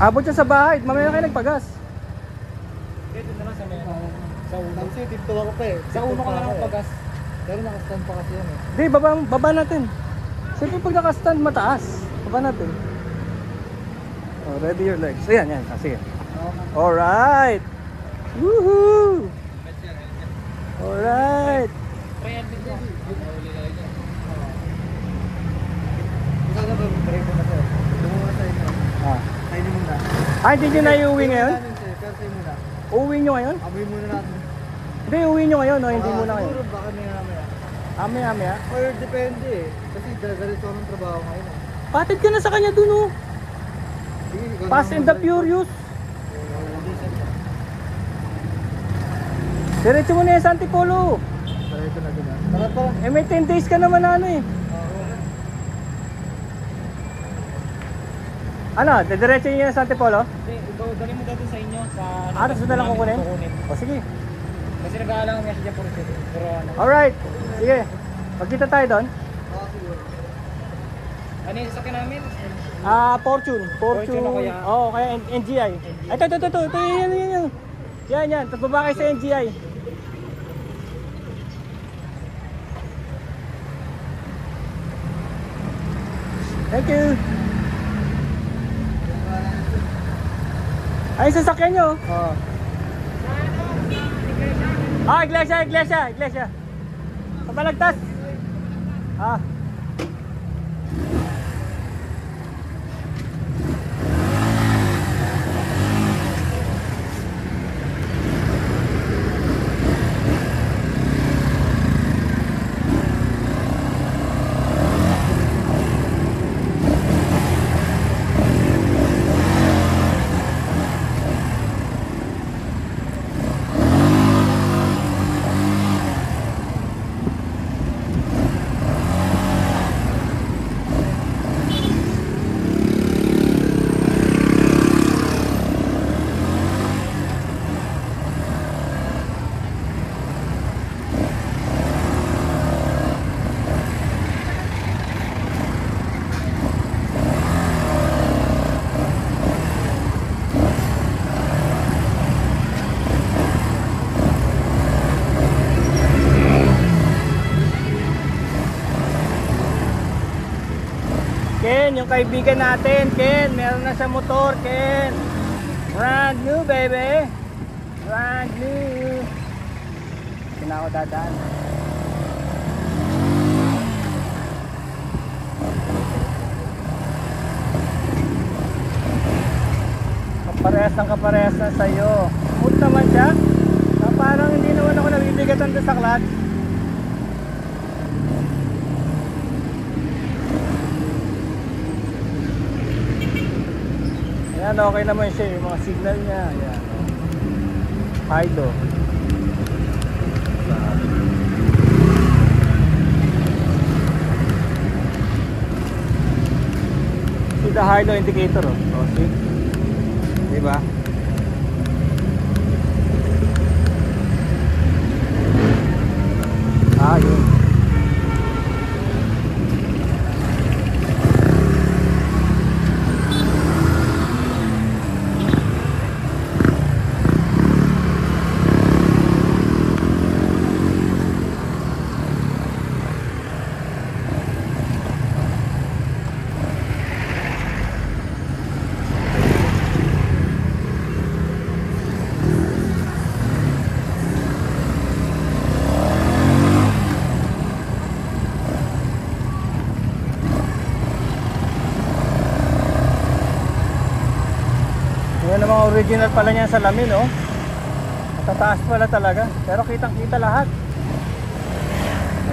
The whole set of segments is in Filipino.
Abot siya sa bahay, mamaya kayo nagpagas. Dito na lang sa may sa ulo. Kasi dito ako pa eh. Sa ulo ka na lang pagas. Pero nakastand pa kasi yan eh. Di, baba natin. Siyempre pag nakastand mataas, baba natin. Oh, ready your legs. Ayan, yan. Ah, sige. Alright. Woohoo! Alright. Ikaw na ba break mo na sir? Lumuna sa inyo. Ah. Kainin muna. Ah, hindi nyo na iuwi ngayon? Pero sa'yo muna. Uwi nyo ngayon? Amoy muna natin. Hindi, uwi nyo ngayon, no? Hindi muna ngayon. Siguro baka may namaya. Amaya. Or depende eh. Kasi ganito ang trabaho ngayon eh. Patid ka na sa kanya dun, oh. Sige, ikaw Fast na and the mag-drive. Furious. Diretso mo na yan sa Antipolo. Diretso na din ah. Tara pa. Eh, may 10 days ka naman na ano eh. Ano, diretso nyo yan sa Antipolo? Hindi, ikaw dali mo dito sa inyo sa Tapos doon na lang kukunin? O sige. Kasi nag-aalang kami siya puro dito. Pero ano. Alright. Sige. Magkita tayo doon. Siguro. Ano yung sasakyan namin? Ah, Fortune. Fortune o kaya? Oo, kaya NGI. Ito. Yan. Yan. Tapos baba kayo sa NGI. Thank you. Ay, sasakyan nyo. Oo. Ah, iglesia. Kabalagtas. Ah. Ken, yung kaibigan natin, Ken, meron na siya motor, Ken. Brand new, baby. Brand new. Hindi na ako dadaan. Kaparehas na sa'yo. Smooth naman siya. Parang hindi naman ako nabibigatan doon sa clutch. Ayan, okay naman siya, yung mga signal niya. Ayan. Hilo. See the hilo indicator, oh. Oh, see? Diba? Ah, yun. Yan ang mga original pala niyan sa lamin, oh. Matataas pala talaga, pero kitang-kita lahat.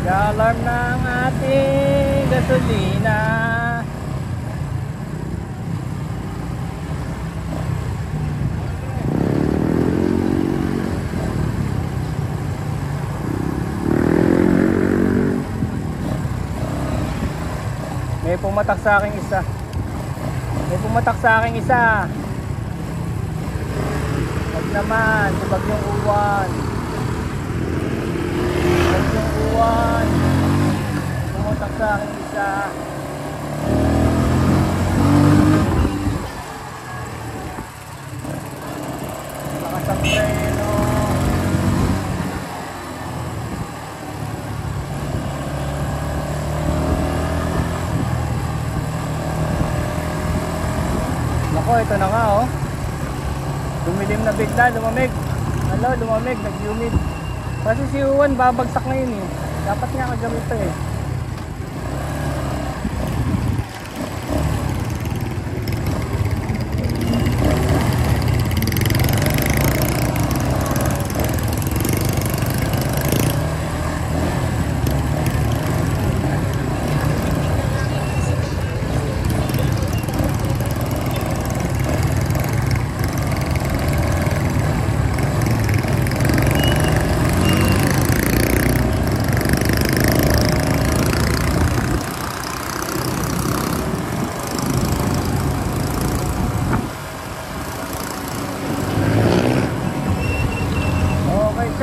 Nag-alarm ng ating gasolina. May pumatak sa aking isa. Wag naman, bagyong uwan. Pumatak sa aking isa. Ako, ito na nga oh. Dumilim na bigla, lumamig. Hello, lumamig, nag-humid. Kasi si Juan babagsak na yun eh. Dapat nga kagamit to eh.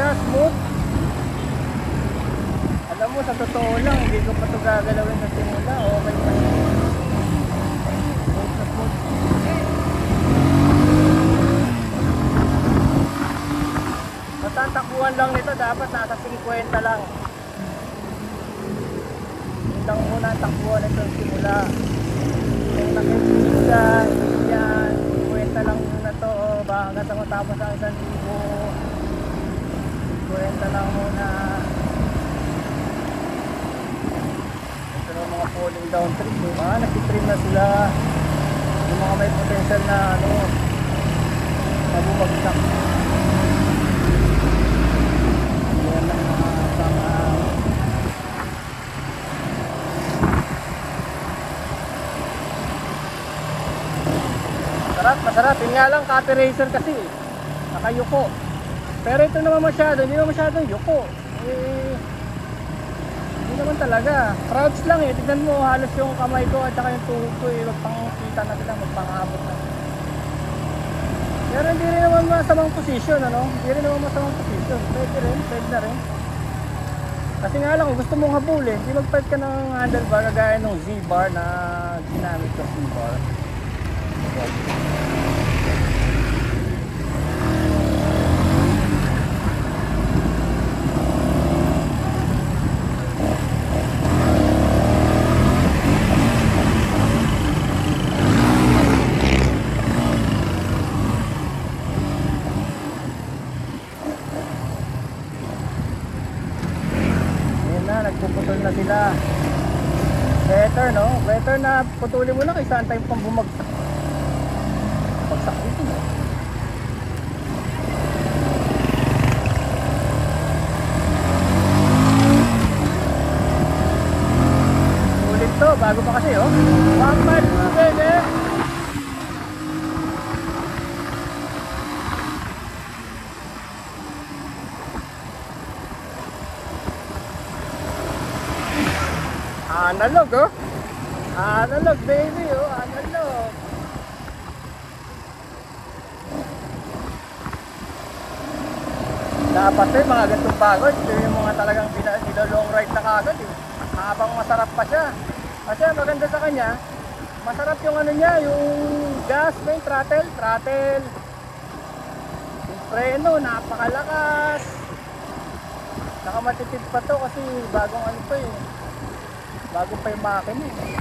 Smooth. Alam mo, sa totoo lang, hindi ko pa ito gagalawin sa simula. Okay pa siya. Smooth na smooth. Basta ang takbuhan lang nito, dapat nasa 50 lang. Yun lang muna ang takbuhan nito sa simula. Kung nakikita dyan, yan, 50 lang muna to. Baka hanggang sa matapos ang 1,000. 50 lang muna. Ito na mga falling down trip eh. Nagtitrim na sila. Yung mga may potential na mabubagsak. Yan ang mga masarap, masarap. Yun nga lang, copy racer kasi nakayuko. Pero ito naman masyado, hindi naman masyadong yuko. Hindi naman talaga. Crouch lang eh. Tignan mo, halos yung kamay ko at saka yung tuhod ko eh. Magpangkita na sila, magpangabot na. Pero hindi rin naman masamang position, ano? Hindi rin naman masamang position. Pwede rin, pwede na rin. Kasi nga lang, kung gusto mong habulin, hindi magpalit ka ng handlebar kagaya ng Z-bar na ginamit ko Z-bar. Nagpuputol na sila. Better no? Better na putulin mo na kaysa antay pang bumagsak. Bagsak dito no? Ulit to, bago pa kasi oh. 1.5 baby. Analog oh. Analog baby oh, analog. Dapat eh mga gantong pagod, yung mga talagang long ride na kagad eh. Habang masarap pa siya. Kasi maganda sa kanya, masarap yung ano niya, yung gas, yung throttle. Yung preno, napakalakas. Saka matitid pa to kasi bagong ano pa eh. Bago pa yung makina eh.